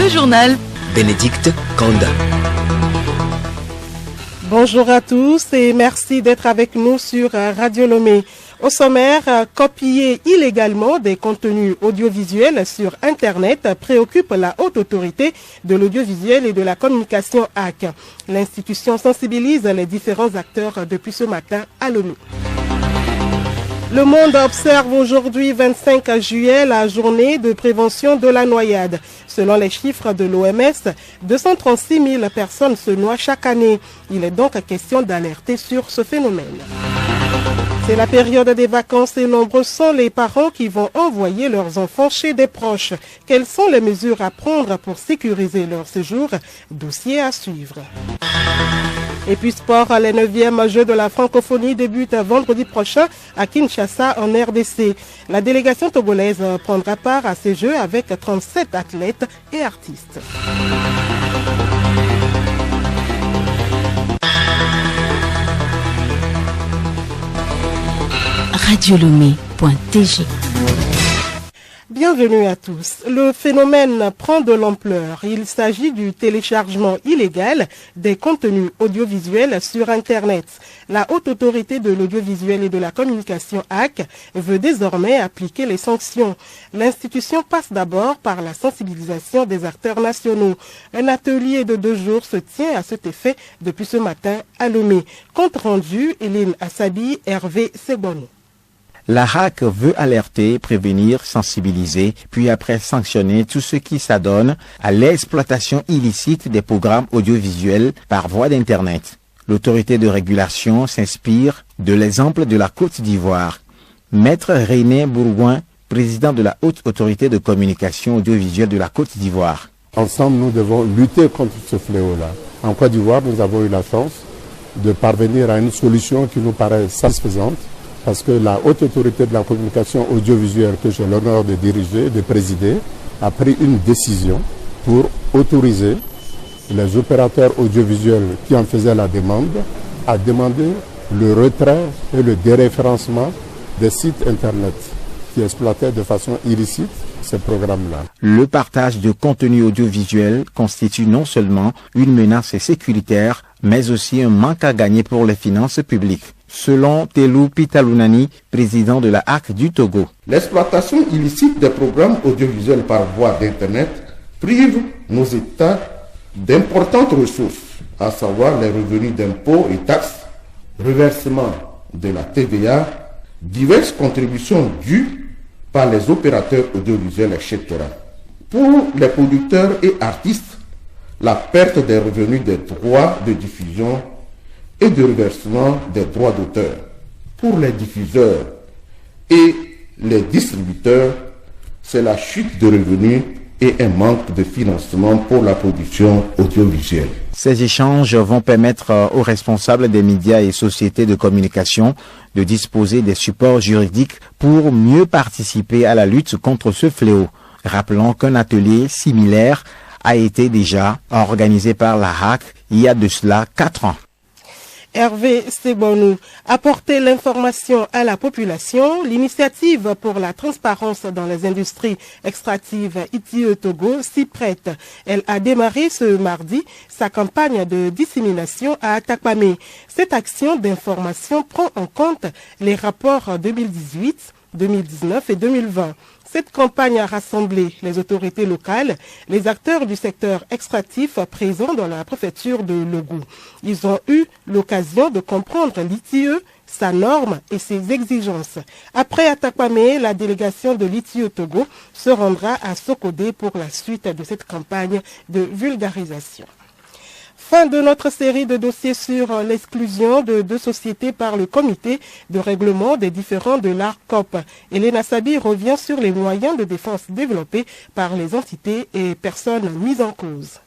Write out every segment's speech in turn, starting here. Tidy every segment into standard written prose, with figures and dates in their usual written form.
Le journal. Bénédicte Kanda. Bonjour à tous et merci d'être avec nous sur Radio Lomé. Au sommaire, copier illégalement des contenus audiovisuels sur Internet préoccupe la haute autorité de l'audiovisuel et de la communication AC. L'institution sensibilise les différents acteurs depuis ce matin à Lomé. Le monde observe aujourd'hui 25 juillet la journée de prévention de la noyade. Selon les chiffres de l'OMS, 236 000 personnes se noient chaque année. Il est donc question d'alerter sur ce phénomène. C'est la période des vacances et nombreux sont les parents qui vont envoyer leurs enfants chez des proches. Quelles sont les mesures à prendre pour sécuriser leur séjour? Dossier à suivre. Et puis sport, les 9e Jeux de la francophonie débutent vendredi prochain à Kinshasa en RDC. La délégation togolaise prendra part à ces Jeux avec 37 athlètes et artistes. radiolomé.tg. Bienvenue à tous. Le phénomène prend de l'ampleur. Il s'agit du téléchargement illégal des contenus audiovisuels sur Internet. La haute autorité de l'audiovisuel et de la communication AC veut désormais appliquer les sanctions. L'institution passe d'abord par la sensibilisation des acteurs nationaux. Un atelier de 2 jours se tient à cet effet depuis ce matin à Lomé. Compte rendu, Hélène Assabi, Hervé Sebono. La HAC veut alerter, prévenir, sensibiliser, puis après sanctionner tout ce qui s'adonne à l'exploitation illicite des programmes audiovisuels par voie d'Internet. L'autorité de régulation s'inspire de l'exemple de la Côte d'Ivoire. Maître René Bourgoin, président de la haute autorité de communication audiovisuelle de la Côte d'Ivoire. Ensemble, nous devons lutter contre ce fléau-là. En Côte d'Ivoire, nous avons eu la chance de parvenir à une solution qui nous paraît satisfaisante, parce que la haute autorité de la communication audiovisuelle que j'ai l'honneur de diriger, de présider, a pris une décision pour autoriser les opérateurs audiovisuels qui en faisaient la demande à demander le retrait et le déréférencement des sites Internet qui exploitaient de façon illicite ces programmes-là. Le partage de contenu audiovisuel constitue non seulement une menace sécuritaire, mais aussi un manque à gagner pour les finances publiques. Selon Telou Pitalunani, président de la HAC du Togo. L'exploitation illicite des programmes audiovisuels par voie d'Internet prive nos États d'importantes ressources, à savoir les revenus d'impôts et taxes, reversement de la TVA, diverses contributions dues par les opérateurs audiovisuels, etc. Pour les producteurs et artistes, la perte des revenus des droits de diffusion et de reversement des droits d'auteur. Pour les diffuseurs et les distributeurs, c'est la chute de revenus et un manque de financement pour la production audiovisuelle. Ces échanges vont permettre aux responsables des médias et sociétés de communication de disposer des supports juridiques pour mieux participer à la lutte contre ce fléau. Rappelons qu'un atelier similaire a été déjà organisé par la HAC il y a de cela 4 ans. Hervé Sebonou. Apporter l'information à la population, l'initiative pour la transparence dans les industries extractives ITIE Togo s'y prête. Elle a démarré ce mardi sa campagne de dissémination à Atakpamé. Cette action d'information prend en compte les rapports 2018, 2019 et 2020. Cette campagne a rassemblé les autorités locales, les acteurs du secteur extractif présents dans la préfecture de Logou. Ils ont eu l'occasion de comprendre l'ITIE, sa norme et ses exigences. Après Atakpamé, la délégation de l'ITIE Togo se rendra à Sokodé pour la suite de cette campagne de vulgarisation. Fin de notre série de dossiers sur l'exclusion de 2 sociétés par le comité de règlement des différends de l'ARCOP. Hélène Assabi revient sur les moyens de défense développés par les entités et personnes mises en cause.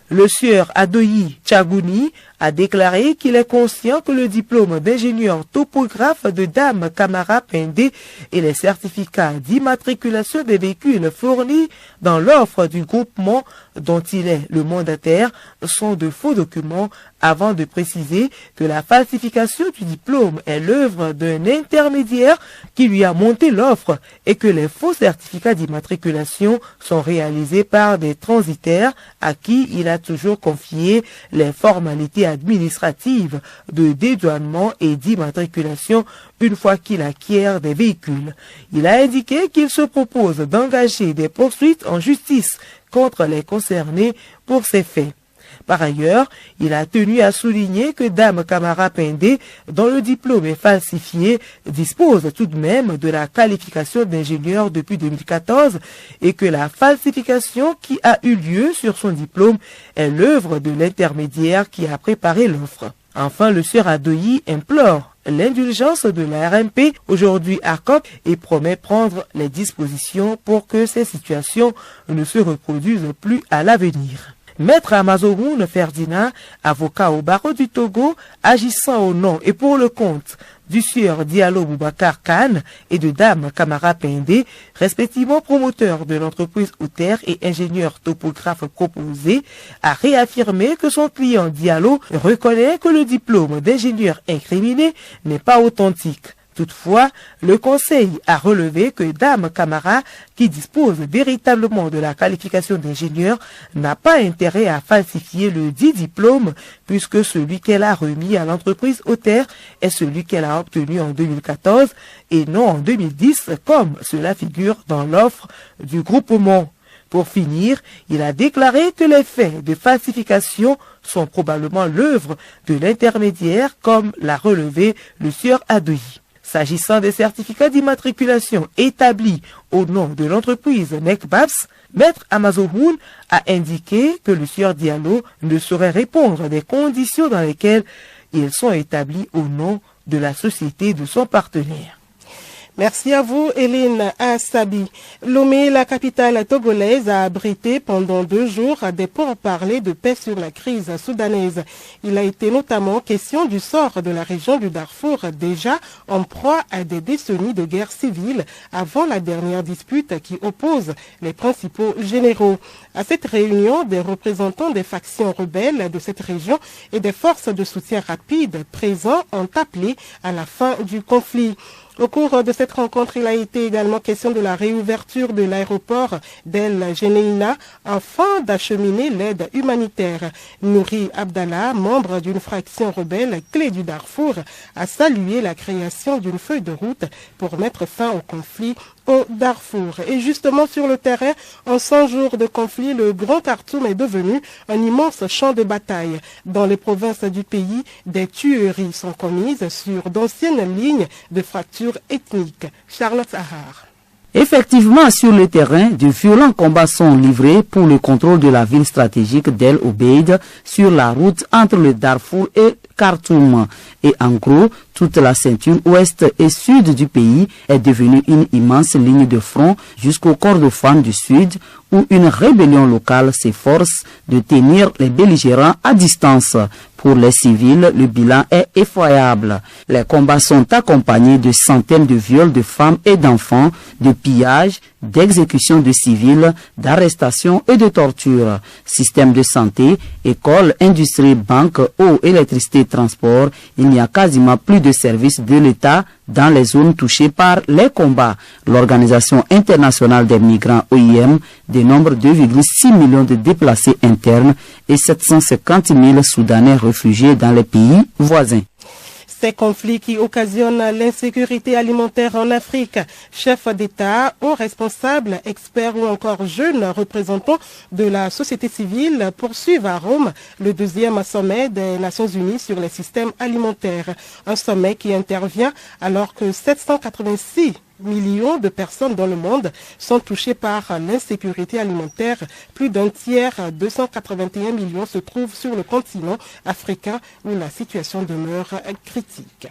Le sieur Adoyi Tchagouni a déclaré qu'il est conscient que le diplôme d'ingénieur topographe de Dame Camara Pendé et les certificats d'immatriculation des véhicules fournis dans l'offre du groupement dont il est le mandataire sont de faux documents avant de préciser que la falsification du diplôme est l'œuvre d'un intermédiaire qui lui a monté l'offre et que les faux certificats d'immatriculation sont réalisés par des transitaires à qui il a toujours confié les formalités administratives de dédouanement et d'immatriculation une fois qu'il acquiert des véhicules. Il a indiqué qu'il se propose d'engager des poursuites en justice contre les concernés pour ces faits. Par ailleurs, il a tenu à souligner que Dame Camara Pendé, dont le diplôme est falsifié, dispose tout de même de la qualification d'ingénieur depuis 2014 et que la falsification qui a eu lieu sur son diplôme est l'œuvre de l'intermédiaire qui a préparé l'offre. Enfin, le sieur Adoyi implore l'indulgence de la RMP, aujourd'hui ARCOP, et promet prendre les dispositions pour que ces situations ne se reproduisent plus à l'avenir. Maître Amazoroun Ferdinand, avocat au barreau du Togo, agissant au nom et pour le compte du sieur Diallo Boubacar Khan et de Dame Camara Pendé, respectivement promoteur de l'entreprise Outer et ingénieur topographe proposé, a réaffirmé que son client Diallo reconnaît que le diplôme d'ingénieur incriminé n'est pas authentique. Toutefois, le Conseil a relevé que Dame Camara, qui dispose véritablement de la qualification d'ingénieur, n'a pas intérêt à falsifier le dit diplôme puisque celui qu'elle a remis à l'entreprise Outer est celui qu'elle a obtenu en 2014 et non en 2010 comme cela figure dans l'offre du groupement. Pour finir, il a déclaré que les faits de falsification sont probablement l'œuvre de l'intermédiaire comme l'a relevé le sieur Adoyi. S'agissant des certificats d'immatriculation établis au nom de l'entreprise NECBAPS, Maître Amazoroun a indiqué que le sieur Diallo ne saurait répondre des conditions dans lesquelles ils sont établis au nom de la société de son partenaire. Merci à vous, Hélène Assabi. Lomé, la capitale togolaise, a abrité pendant 2 jours des pourparlers de paix sur la crise soudanaise. Il a été notamment question du sort de la région du Darfour, déjà en proie à des décennies de guerre civile avant la dernière dispute qui oppose les principaux généraux. À cette réunion, des représentants des factions rebelles de cette région et des forces de soutien rapide présents ont appelé à la fin du conflit. Au cours de cette rencontre, il a été également question de la réouverture de l'aéroport d'El Geneina afin d'acheminer l'aide humanitaire. Nouri Abdallah, membre d'une fraction rebelle clé du Darfour, a salué la création d'une feuille de route pour mettre fin au conflit au Darfour. Et justement sur le terrain, en 100 jours de conflit, le Grand Khartoum est devenu un immense champ de bataille. Dans les provinces du pays, des tueries sont commises sur d'anciennes lignes de fractures ethniques. Charlotte Ahar. Effectivement, sur le terrain, de violents combats sont livrés pour le contrôle de la ville stratégique d'El Obeid sur la route entre le Darfour et Khartoum. Et en gros, toute la ceinture ouest et sud du pays est devenue une immense ligne de front jusqu'au Kordofan du sud où une rébellion locale s'efforce de tenir les belligérants à distance. Pour les civils, le bilan est effroyable. Les combats sont accompagnés de centaines de viols de femmes et d'enfants, de pillages, d'exécutions de civils, d'arrestations et de tortures. Système de santé, écoles, industrie, banques, eau, électricité, transport, il n'y a quasiment plus de services de l'État dans les zones touchées par les combats. L'Organisation internationale des migrants OIM dénombre 2,6 millions de déplacés internes et 750 000 Soudanais réfugiés dans les pays voisins. Ces conflits qui occasionnent l'insécurité alimentaire en Afrique. Chefs d'État, hauts responsables, experts ou encore jeunes représentants de la société civile poursuivent à Rome le 2e sommet des Nations Unies sur les systèmes alimentaires. Un sommet qui intervient alors que 786 millions de personnes dans le monde sont touchées par l'insécurité alimentaire. Plus d'un tiers, 281 millions, se trouvent sur le continent africain où la situation demeure critique.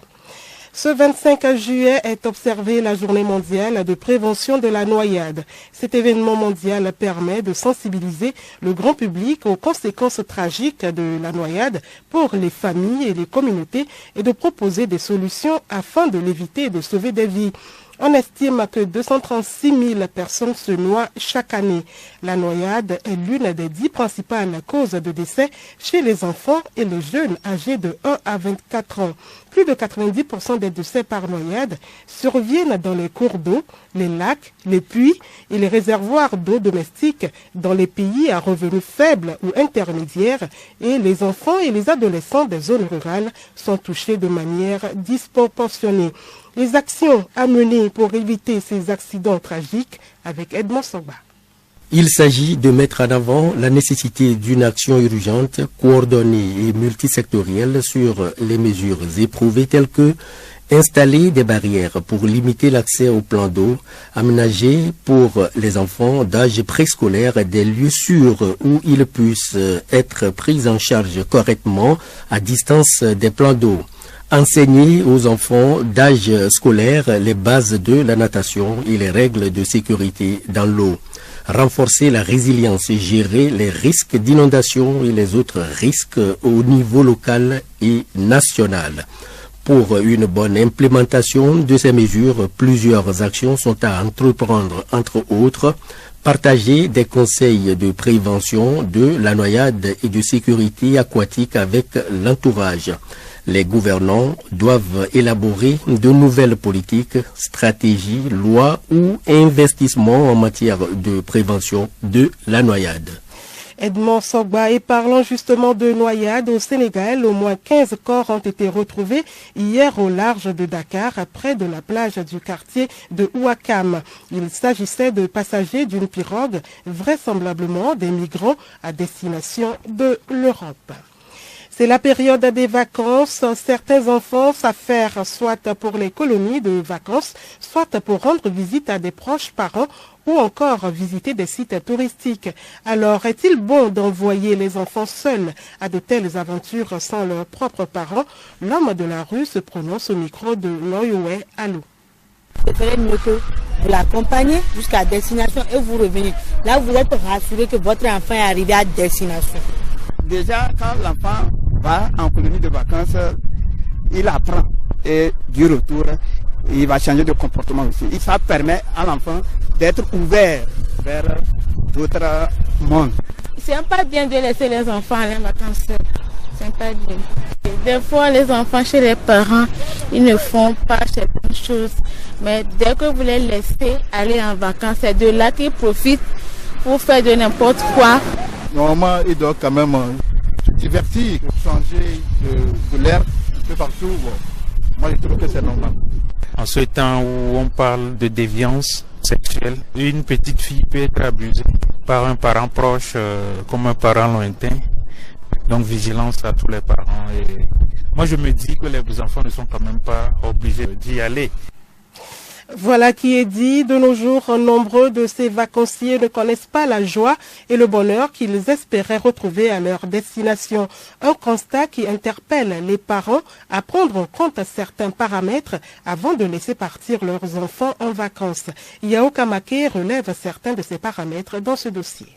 Ce 25 juillet est observée la journée mondiale de prévention de la noyade. Cet événement mondial permet de sensibiliser le grand public aux conséquences tragiques de la noyade pour les familles et les communautés et de proposer des solutions afin de l'éviter et de sauver des vies. On estime que 236 000 personnes se noient chaque année. La noyade est l'une des 10 principales causes de décès chez les enfants et les jeunes âgés de 1 à 24 ans. Plus de 90% des décès par noyade surviennent dans les cours d'eau, les lacs, les puits et les réservoirs d'eau domestique dans les pays à revenus faibles ou intermédiaires, et les enfants et les adolescents des zones rurales sont touchés de manière disproportionnée. Les actions à mener pour éviter ces accidents tragiques avec Edmond Sogba. Il s'agit de mettre en avant la nécessité d'une action urgente, coordonnée et multisectorielle sur les mesures éprouvées telles que installer des barrières pour limiter l'accès aux plans d'eau, aménager pour les enfants d'âge préscolaire des lieux sûrs où ils puissent être pris en charge correctement à distance des plans d'eau. Enseigner aux enfants d'âge scolaire les bases de la natation et les règles de sécurité dans l'eau. Renforcer la résilience et gérer les risques d'inondation et les autres risques au niveau local et national. Pour une bonne implémentation de ces mesures, plusieurs actions sont à entreprendre, entre autres, partager des conseils de prévention de la noyade et de sécurité aquatique avec l'entourage. Les gouvernants doivent élaborer de nouvelles politiques, stratégies, lois ou investissements en matière de prévention de la noyade. Edmond Sogba, et parlant justement de noyade au Sénégal, au moins 15 corps ont été retrouvés hier au large de Dakar, près de la plage du quartier de Ouakam. Il s'agissait de passagers d'une pirogue, vraisemblablement des migrants à destination de l'Europe. C'est la période des vacances. Certains enfants s'affairent soit pour les colonies de vacances, soit pour rendre visite à des proches parents ou encore visiter des sites touristiques. Alors, est-il bon d'envoyer les enfants seuls à de telles aventures sans leurs propres parents? L'homme de la rue se prononce au micro de Noyoé Alou. Il serait mieux que vous l'accompagnez jusqu'à destination et vous revenez. Là, vous êtes rassuré que votre enfant est arrivé à destination. Déjà, quand l'enfant va en colonie de vacances, il apprend. Et du retour, il va changer de comportement aussi. Et ça permet à l'enfant d'être ouvert vers d'autres mondes. C'est pas bien de laisser les enfants aller en vacances. C'est pas bien. Des fois, les enfants chez les parents, ils ne font pas certaines choses. Mais dès que vous les laissez aller en vacances, c'est de là qu'ils profitent pour faire de n'importe quoi. Normalement, ils doivent quand même se divertir, changer de l'air un peu partout. Bon. Moi, je trouve que c'est normal. En ce temps où on parle de déviance sexuelle, une petite fille peut être abusée par un parent proche comme un parent lointain. Donc, vigilance à tous les parents. Et moi, je me dis que les enfants ne sont quand même pas obligés d'y aller. Voilà qui est dit. De nos jours, nombreux de ces vacanciers ne connaissent pas la joie et le bonheur qu'ils espéraient retrouver à leur destination. Un constat qui interpelle les parents à prendre en compte certains paramètres avant de laisser partir leurs enfants en vacances. Yao Kamake relève certains de ces paramètres dans ce dossier.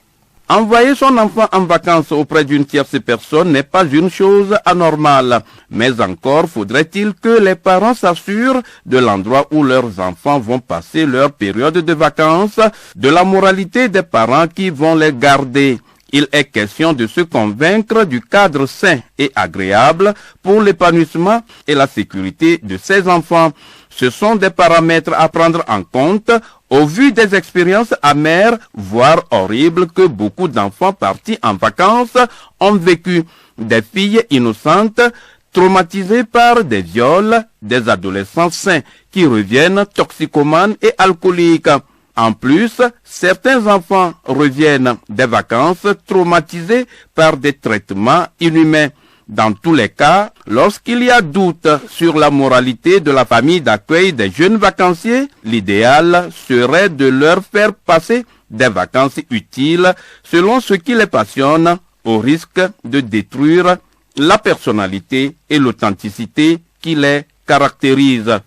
Envoyer son enfant en vacances auprès d'une tierce personne n'est pas une chose anormale. Mais encore faudrait-il que les parents s'assurent de l'endroit où leurs enfants vont passer leur période de vacances, de la moralité des parents qui vont les garder. Il est question de se convaincre du cadre sain et agréable pour l'épanouissement et la sécurité de ces enfants. Ce sont des paramètres à prendre en compte au vu des expériences amères, voire horribles que beaucoup d'enfants partis en vacances ont vécu. Des filles innocentes traumatisées par des viols, des adolescents sains qui reviennent toxicomanes et alcooliques. En plus, certains enfants reviennent des vacances traumatisés par des traitements inhumains. Dans tous les cas, lorsqu'il y a doute sur la moralité de la famille d'accueil des jeunes vacanciers, l'idéal serait de leur faire passer des vacances utiles selon ce qui les passionne, au risque de détruire la personnalité et l'authenticité qui les caractérisent.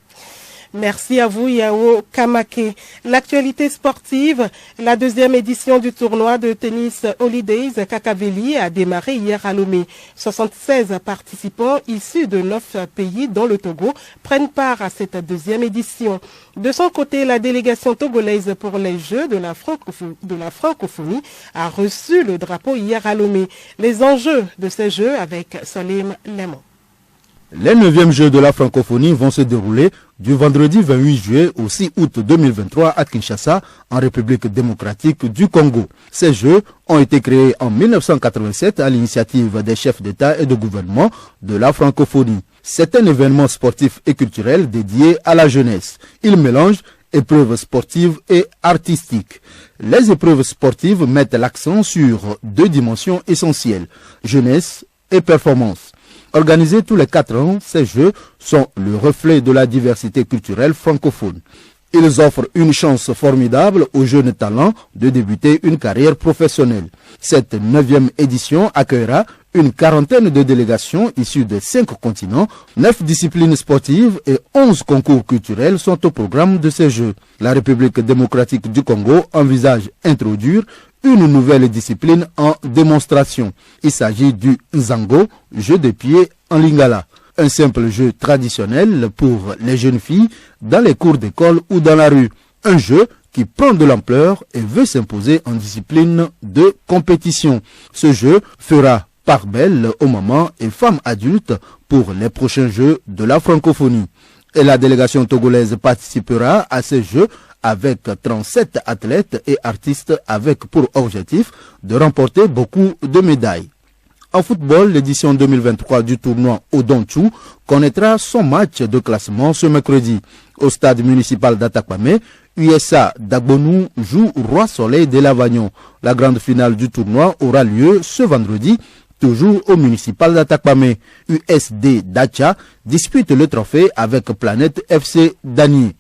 Merci à vous, Yao Kamake. L'actualité sportive, la deuxième édition du tournoi de tennis Holidays Kakaveli a démarré hier à Lomé. 76 participants issus de 9 pays, dont le Togo, prennent part à cette deuxième édition. De son côté, la délégation togolaise pour les Jeux de la francophonie a reçu le drapeau hier à Lomé. Les enjeux de ces Jeux avec Salim Lemon. Les 9e Jeux de la francophonie vont se dérouler du vendredi 28 juillet au 6 août 2023 à Kinshasa, en République démocratique du Congo. Ces Jeux ont été créés en 1987 à l'initiative des chefs d'État et de gouvernement de la francophonie. C'est un événement sportif et culturel dédié à la jeunesse. Il mélange épreuves sportives et artistiques. Les épreuves sportives mettent l'accent sur 2 dimensions essentielles, jeunesse et performance. Organisés tous les 4 ans, ces Jeux sont le reflet de la diversité culturelle francophone. Ils offrent une chance formidable aux jeunes talents de débuter une carrière professionnelle. Cette 9e édition accueillera une quarantaine de délégations issues de 5 continents, 9 disciplines sportives et 11 concours culturels sont au programme de ces Jeux. La République démocratique du Congo envisage introduire une nouvelle discipline en démonstration. Il s'agit du Nzango, jeu de pied en lingala. Un simple jeu traditionnel pour les jeunes filles dans les cours d'école ou dans la rue. Un jeu qui prend de l'ampleur et veut s'imposer en discipline de compétition. Ce jeu fera part belle aux mamans et femmes adultes pour les prochains Jeux de la francophonie. Et la délégation togolaise participera à ces Jeux avec 37 athlètes et artistes avec pour objectif de remporter beaucoup de médailles. En football, l'édition 2023 du tournoi Odonchu connaîtra son match de classement ce mercredi. Au stade municipal d'Atakwame, USA d'Agbonou joue Roi Soleil de Lavagnon. La grande finale du tournoi aura lieu ce vendredi, toujours au municipal d'Atakwame. USD Dacha dispute le trophée avec Planète FC Dany.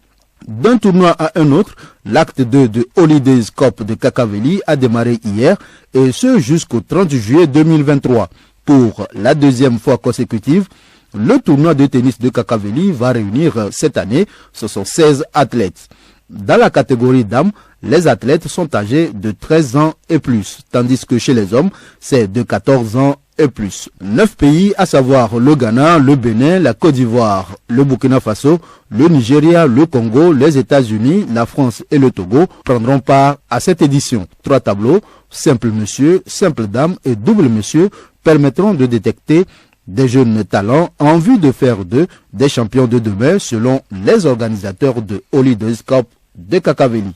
D'un tournoi à un autre, l'acte 2 de Holidays Cup de Kakaveli a démarré hier et ce jusqu'au 30 juillet 2023. Pour la 2e fois consécutive, le tournoi de tennis de Kakaveli va réunir cette année 16 athlètes. Dans la catégorie dames, les athlètes sont âgés de 13 ans et plus, tandis que chez les hommes, c'est de 14 ans et plus. 9 pays, à savoir le Ghana, le Bénin, la Côte d'Ivoire, le Burkina Faso, le Nigeria, le Congo, les États-Unis, la France et le Togo prendront part à cette édition. 3 tableaux, simple monsieur, simple dame et double monsieur, permettront de détecter des jeunes talents en vue de faire d'eux des champions de demain selon les organisateurs de Holidays Cup de Kakaveli.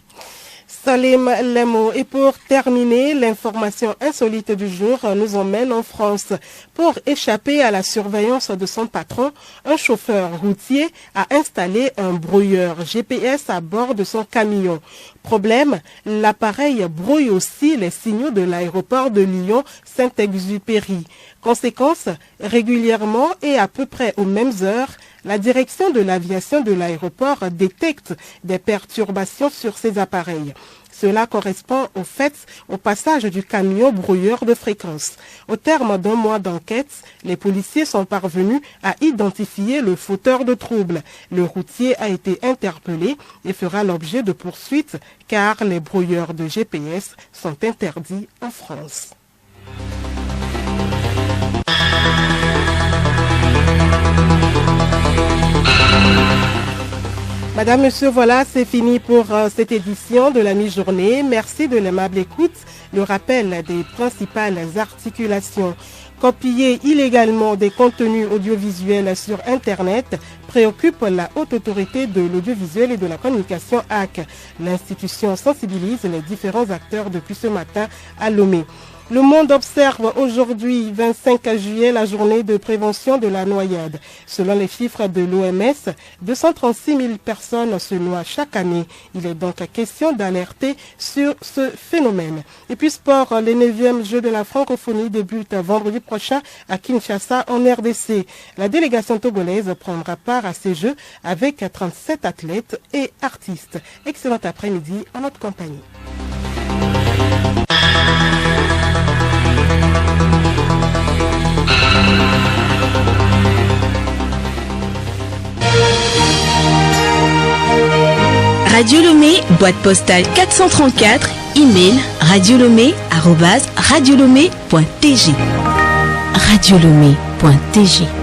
Salim Lemo. Et pour terminer, l'information insolite du jour nous emmène en France. Pour échapper à la surveillance de son patron, un chauffeur routier a installé un brouilleur GPS à bord de son camion. Problème, l'appareil brouille aussi les signaux de l'aéroport de Lyon-Saint-Exupéry. Conséquence, régulièrement et à peu près aux mêmes heures, la direction de l'aviation de l'aéroport détecte des perturbations sur ces appareils. Cela correspond au passage du camion brouilleur de fréquence. Au terme d'un mois d'enquête, les policiers sont parvenus à identifier le fauteur de troubles. Le routier a été interpellé et fera l'objet de poursuites car les brouilleurs de GPS sont interdits en France. Madame, Monsieur, voilà, c'est fini pour cette édition de la mi-journée. Merci de l'aimable écoute. Le rappel des principales articulations. Copier illégalement des contenus audiovisuels sur Internet préoccupe la Haute Autorité de l'Audiovisuel et de la Communication HAC. L'institution sensibilise les différents acteurs depuis ce matin à Lomé. Le monde observe aujourd'hui, 25 juillet, la journée de prévention de la noyade. Selon les chiffres de l'OMS, 236 000 personnes se noient chaque année. Il est donc question d'alerter sur ce phénomène. Et puis sport, les 9e Jeux de la francophonie débutent vendredi prochain à Kinshasa en RDC. La délégation togolaise prendra part à ces Jeux avec 37 athlètes et artistes. Excellent après-midi en notre compagnie. Radio Lomé, boîte postale 434, email radiolomé@radiolomé.tg. radiolomé.tg